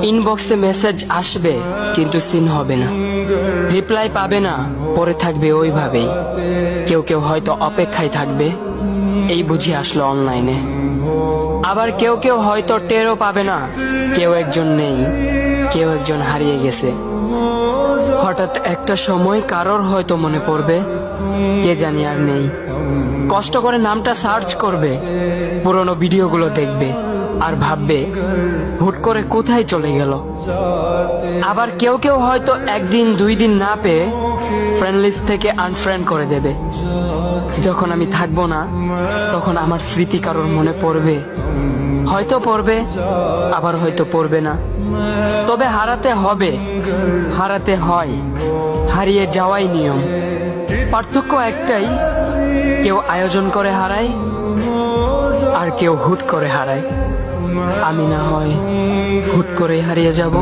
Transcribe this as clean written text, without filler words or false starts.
ইনবক্সে মেসেজ আসবে কিন্তু সিন হবে না, রিপ্লাই পাবে না, পরে থাকবে ওইভাবেই। কেউ কেউ হয়তো অপেক্ষায় থাকবে, এই বুঝি আসলো অনলাইনে। আবার কেউ কেউ হয়তো টেরও পাবে না, কেউ একজন নেই, কেউ একজন হারিয়ে গেছে। হঠাৎ একটা সময় কারোর হয়তো মনে পড়বে, কে জানি আর নেই। কষ্ট করে নামটা সার্চ করবে, পুরনো ভিডিওগুলো দেখবে আর ভাববে হুট করে কোথায় চলে গেল। আবার কেউ কেউ হয়তো একদিন দুই দিন না পেয়ে ফ্রেন্ড লিস্ট থেকে আনফ্রেন্ড করে দেবে। যখন আমি থাকবো না তখন আমার স্মৃতি কারোর মনে পড়বে, হয়তো পড়বে, আবার হয়তো পড়বে না। তবে হারাতে হবে, হারাতে হয়, হারিয়ে যাওয়াই নিয়ম। পার্থক্য একটাই, কেউ আয়োজন করে হারায় আর কেউ হুট করে হারায়। আমি না হয় হুট করে হারিয়ে যাব।